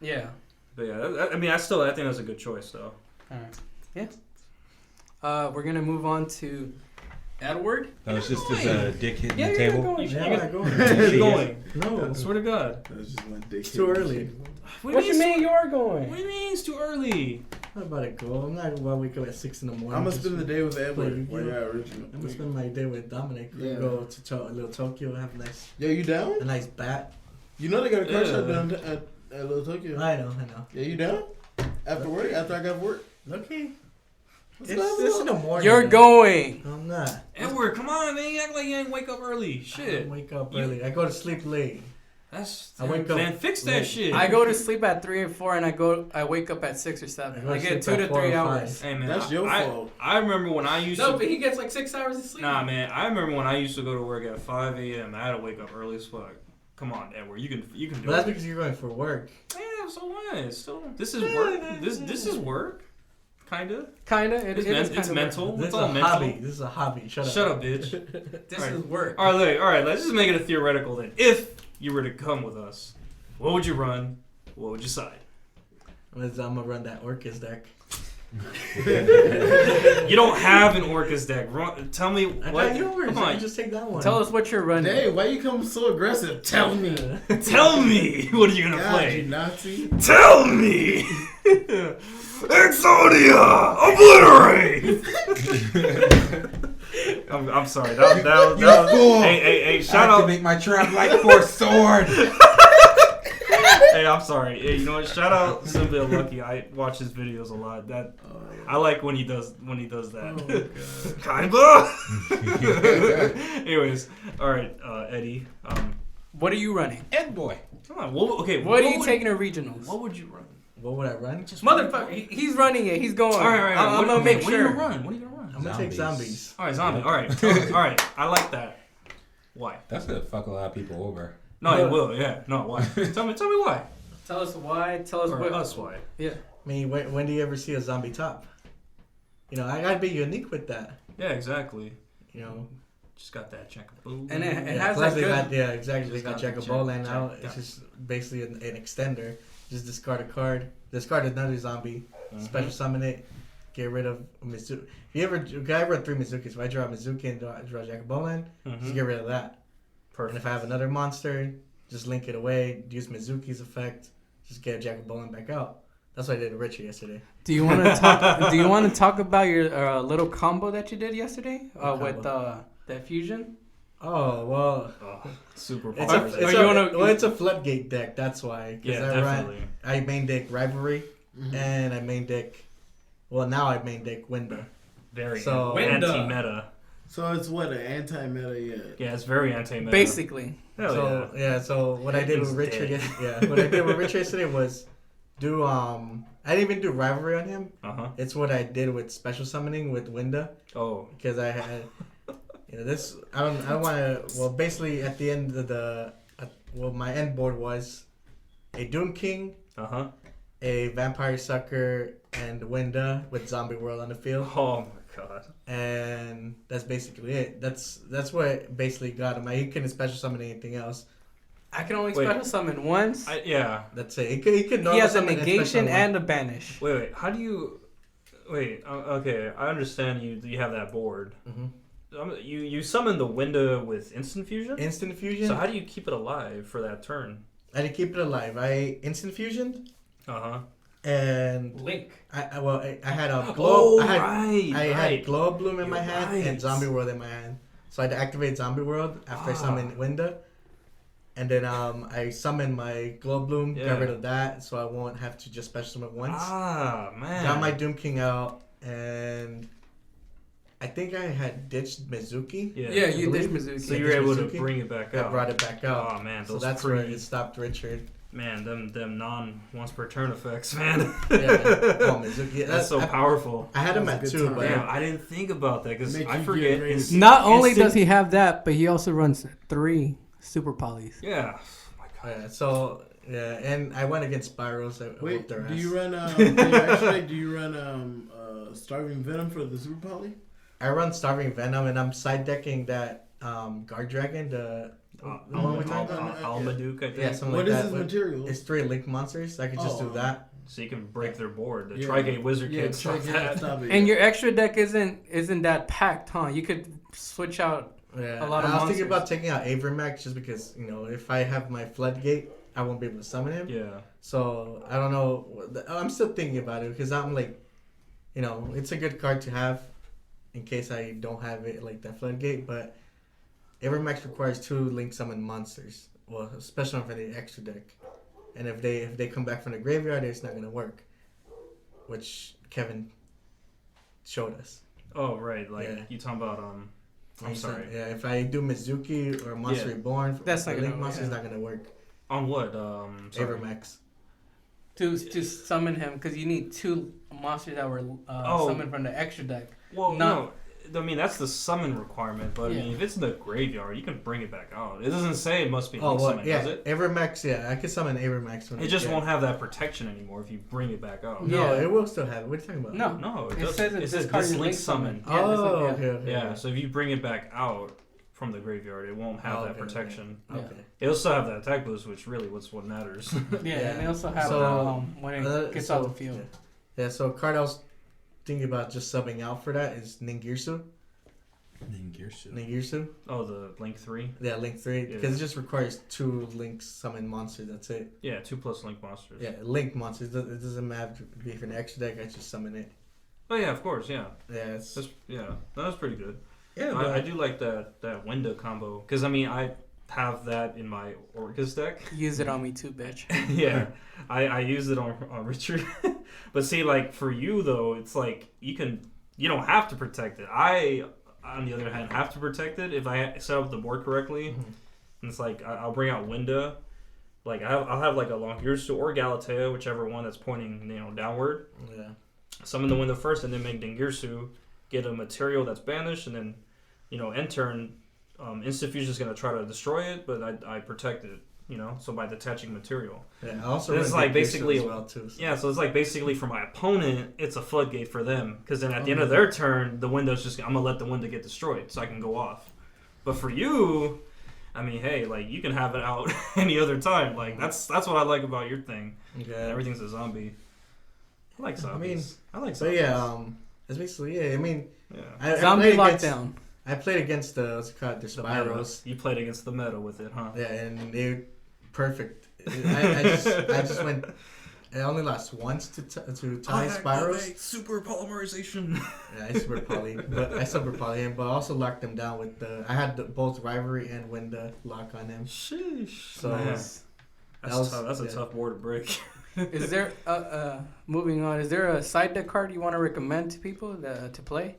Yeah. But yeah, I mean, I think that's a good choice, though. All right. Yeah. We're gonna move on to Edward. That was just his dick hitting the table. You're not going. No, I swear to God. That was just my dick. It's too early. What do you mean you are going? What do you mean it's too early? How about it go? I'm not gonna wake up at 6 in the morning. I'm gonna spend the day with Edward. I'm gonna spend my day with Dominic. Yeah. Go to Little Tokyo, have a nice. Yo, you down? A nice bat. You know they got a car shop down at Little Tokyo. I know. Yeah, you down? After work? After I got work? Okay. It's in the morning. You're going. I'm not. Edward, come on, man. You act like you ain't wake up early. Shit. I don't wake up early. I go to sleep late. I wake up. Man, fix that shit. I go to sleep at 3 or 4, and I wake up at 6 or 7. I get 2 to 3 hours. Hey man, that's your fault. I remember when I used to. No, but he gets like 6 hours of sleep. Nah, man. I remember when I used to go to work at 5 a.m. I had to wake up early as fuck. Come on, Edward. You can do it. But that's because you're going for work. Yeah, so what? This is work. This is work. Kinda. It's mental. This it's is all a mental. hobby. This is a hobby. Shut up, bitch. This is work. All right. Let's just make it a theoretical then. If you were to come with us, what would you run? What would you side? I'm gonna run that Orcus deck. You don't have an Orcus deck. Tell me what. Come on, just take that one. Tell us what you're running. Hey, why you come so aggressive? Tell me. Tell me. What are you gonna play? You Nazi. Tell me. Exodia, obliterate. I'm sorry. That was fool. Hey, shout out. Activate my trap like for sword. Hey, I'm sorry. Hey, you know what? Shout out Simply Lucky. I watch his videos a lot. I like when he does that. Kinda. Anyways, all right, Eddie. What are you running? Ed boy. Come on. What are you taking to regionals? What would you run? What would I run? Motherfucker, he's running it. He's going. All right. I'm gonna make sure. What are you gonna run? I'm gonna take zombies. All right, zombie. All right. I like that. Why? That's gonna fuck a lot of people over. No, it will. Yeah. No, why? Tell me why. Tell us why. Tell us what. Us why. Yeah. I mean, when do you ever see a zombie top? You know, I gotta be unique with that. Yeah, exactly. You know, just got that checkable. And it has that good. Exactly. They got checkable, and now it's just basically an extender. Just discard a card. Discard another zombie. Special summon it. Get rid of Mizuki. I run 3 Mizukis. If I draw a Mizuki and draw Jackabolan, just get rid of that. Perfect. And if I have another monster, just link it away. Use Mizuki's effect. Just get Jackabolan back out. That's what I did to Richard yesterday. Do you want to talk? Do you want to talk about your little combo that you did yesterday with that fusion? Oh well, super. It's a floodgate deck. That's why. Yeah, definitely. I main deck Rivalry, and I main deck. Well, now I main deck Window. Very anti-meta. So it's what, an anti-meta yet? Yeah, it's very anti-meta. Basically. So what I did with Richard, what I did with Richard yesterday was do I didn't even do Rivalry on him. It's what I did with special summoning with Winda. Oh. Because I had, this I don't want to. Well, basically at the end of my end board was a Doom King. A Vampire Sucker and Winda with Zombie World on the field. Oh my god. And that's basically it. That's what I basically got him. He couldn't special summon anything else. I can only special summon once. That's it. He has a negation and a banish. Wait. How do you... Wait. Okay. I understand you have that board. You summon the Winda with instant fusion? Instant fusion. So how do you keep it alive for that turn? I didn't keep it alive. I instant fusioned. And Link. I had a glow. I had Glow Bloom in my hand and Zombie World in my hand. So I had to activate Zombie World after I summoned Winda. And then I summoned my Glow Bloom, got rid of that, so I won't have to just special summon once. Man. Got my Doom King out, and I think I had ditched Mizuki. Yeah, you ditched Mizuki. So you were able to bring it back out. I brought it back out. Oh man, so that's where it stopped Richard. Man, them non once per turn effects, man. Mizuki. That's so powerful. I had him at 2, but damn, I didn't think about that because I forget. Not only does he have that, but he also runs 3 super polys. Yeah. Oh my god. Yeah, so and I went against Spirals. Wait, do you run Starving Venom for the super poly? I run Starving Venom, and I'm side decking that Guard Dragon, the one we're talking about. Almaduke, I think. Yeah, something what like is that. his material? It's 3 Link monsters. I could just do that. So you can break their board. The Trigate Wizard can't stop that. And your extra deck isn't that packed, huh? You could switch out a lot of monsters. I was thinking about taking out Avermax just because, if I have my Floodgate, I won't be able to summon him. Yeah. So, I don't know. I'm still thinking about it because I'm like, it's a good card to have in case I don't have it like that Floodgate, but Avermax requires 2 Link summon monsters. Well, especially for the extra deck. And if they come back from the graveyard, it's not gonna work. Which Kevin showed us. Oh right, you talking about I'm sorry. Yeah, if I do Mizuki or Monster Reborn, that's not Link monster's not gonna work. On what? Avermax. To summon him because you need 2 monsters that were summoned from the extra deck. Well, no. I mean, that's the summon requirement, but I mean, if it's in the graveyard, you can bring it back out. It doesn't say it must be summon, does it? Avermax, I can summon Avermax. It just won't have that protection anymore if you bring it back out. No, it will still have it. What are you talking about? No, it says this link summon. Okay. Yeah, so if you bring it back out from the graveyard. It won't have that protection. Okay. Okay. It'll still have that attack boost, which really was what matters. Yeah, and they also have when it gets out the field. Yeah, so card I was thinking about just subbing out for that is Ningirsu. Ningirsu. Oh, the Link 3? Yeah, Link 3. Because it just requires 2 Link summon monsters, that's it. Yeah, 2+ Link monsters. Yeah, Link monsters. It doesn't have to be for an extra deck, I just summon it. Oh, yeah, of course, yeah. Yeah, that was pretty good. Yeah, I do like that window combo. Because, I mean, I have that in my Orcus deck. Use it on me too, bitch. Yeah, I use it on Richard. But see, like, for you, though, it's like, you don't have to protect it. I, on the other hand, have to protect it if I set up the board correctly. Mm-hmm. And it's like, I'll bring out Winda. Like, I'll have, like, a Longirsu or Galatea, whichever one that's pointing, downward. Yeah. Summon the Winda first, and then make Dingirsu get a material that's banished, and then, end turn, Instant Fusion is going to try to destroy it, but I protect it, so by detaching material. Yeah, I also it's like basically, as well too, so. Yeah, so it's like basically for my opponent, it's a floodgate for them, because then at the end of their turn, the window's just, I'm going to let the window get destroyed, so I can go off. But for you, I mean, hey, like, you can have it out any other time. Like, that's what I like about your thing. Yeah. Everything's a zombie. I like zombies. I like so zombies. yeah, it's basically, I mean, yeah. Zombie lockdown. I played against the Spyros. You played against the meta with it, huh? Yeah, and they perfect. I just went. I only lost once to tie Spyros. Super polymerization. Yeah, I super poly him, but I also locked them down with I had both Rivalry and Winda lock on him. Sheesh. So nice. That's a tough board to break. Is there moving on? Is there a side deck card you want to recommend to people to play?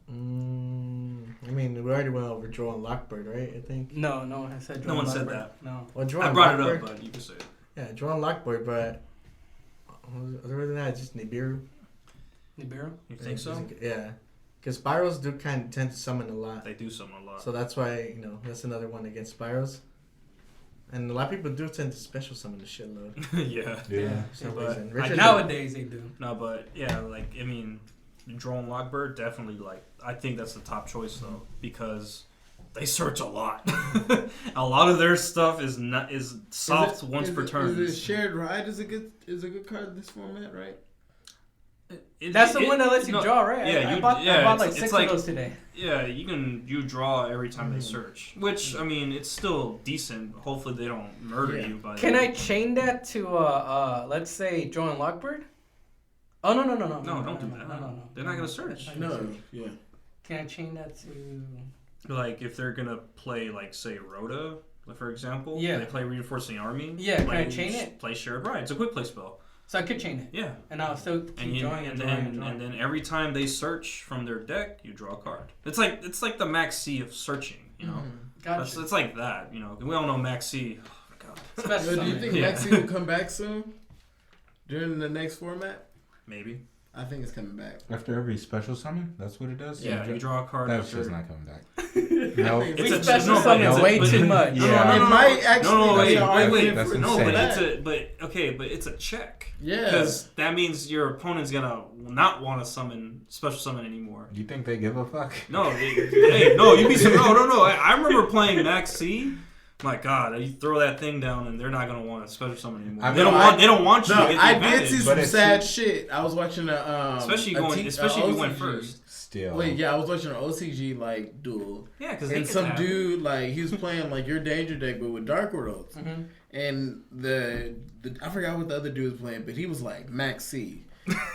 I mean, we already went over Joe and Lockbird, right? I think. No, I said. No one said that. No. Well, I brought it up, but you can say it. Yeah, Joe and Lockbird, but other than that, it's just Nibiru. Nibiru? You think so? Yeah, because Spyros do kind of tend to summon a lot. They do summon a lot. So that's why that's another one against Spyros. And a lot of people do tend to special summon the shitload. Yeah. For some reason. Nowadays they do. No, but yeah, like, I mean, Drone Lockbird, definitely, like, I think that's the top choice, though, because they search a lot. A lot of their stuff is soft once per turn. Is it Shared Ride is a good card in this format, right? That's the one that lets you draw, right? Yeah, I bought like 6 of those today. Yeah, you draw every time they search, which, I mean, it's still decent. Hopefully they don't murder you by. Can I chain that to let's say Joe and Lockbird? Oh no, don't do that. No. They're not gonna search. No, yeah. Can I chain that to? Like, if they're gonna play, like, say, Rhoda, for example. Yeah. They play Reinforcing Army. Yeah, like, can I chain it? Play Shared Ride. It's a quick play spell. So I could chain it. Yeah. And I'll still keep drawing and then every time they search from their deck, you draw a card. It's like the Max C of searching, Gotcha. It's like that, We all know Max C. Oh my god. So do you think Max C will come back soon? During the next format? Maybe. I think it's coming back. After every special summon? That's what it does? Yeah, you draw a card. That's just not coming back. No. We special summon way too much. Yeah. It might actually but it's a check. Yeah. Because that means your opponent's gonna not want to special summon anymore. Do you think they give a fuck? No, you'd be surprised. No. I remember playing Max C. My God, you throw that thing down and they're not gonna want to special summon anymore. They don't want you to get the advantage. I did see some sad shit. I was watching especially if you went first. Still. Wait, yeah, I was watching an OCG like duel. Yeah, because some dude like he was playing like your danger deck but with Dark Worlds, and the I forgot what the other dude was playing, but he was like Max C.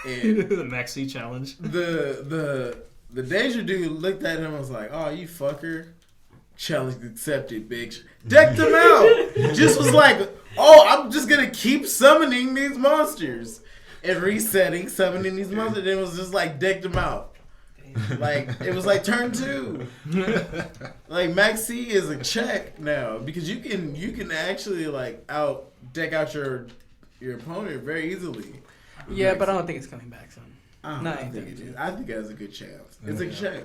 And the Max C challenge. The danger dude looked at him and was like, "Oh, you fucker." Challenge accepted, bitch. Decked him out. Just was like, oh, I'm just gonna keep summoning these monsters and resetting, summoning these monsters. And it was just like decked him out. Like it was like turn 2. Like Max C is a check now because you can actually like deck out your opponent very easily. Yeah, but I don't think it's coming back soon. I think it is. I think it has a good chance. It's a check.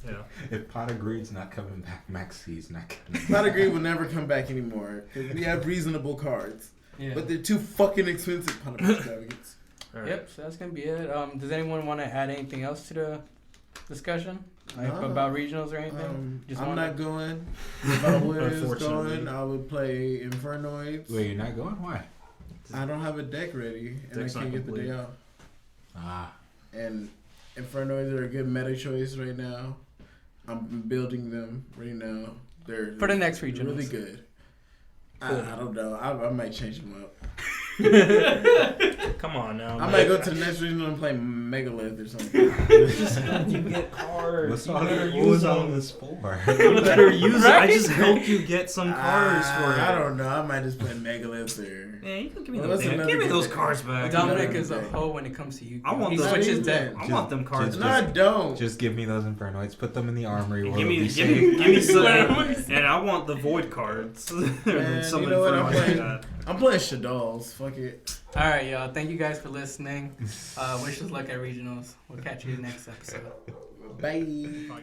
Yeah. If Pot of Greed's not coming back, Max C's not coming back. Pot of Greed will never come back anymore because we have reasonable cards. Yeah. But they're too fucking expensive. Pot of Extravagance. Right. Yep, so that's going to be it. Does anyone want to add anything else to discussion No. about regionals or anything? I'm not going. If I was going, I would play Infernoids. Wait, you're not going? Why? I don't have a deck ready, and Deck's I can't not get the day off. Ah. And Infernoids are a good meta choice right now. I'm building them right now. They're For the next regionals. really good. Cool. I don't know. I might change them up. Come on now. I might go to the next regional and play Megalith or something. You get cards. What's You all, better what use was all them. this for? You better use it. I Right? just helped you get some cards for it. I don't know. I might just play Megalith or. Yeah, you can give me Well, those. that's Give another me good those thing. cards back. Dominic Yeah. is a hoe when it comes to you. I want He those- switches Not deck. even. I want them cards Just- No, I back. don't. Just give me those Infernoids. Put them in the armory. And Where give me, they'll be give safe. me some, and I want the void cards. Man, Some you know what? I'm Inferno like playing. that. I'm playing Shaddolls. Fuck it. All right, y'all. Thank you guys for listening. Wish us luck at regionals. We'll catch you next episode. Bye.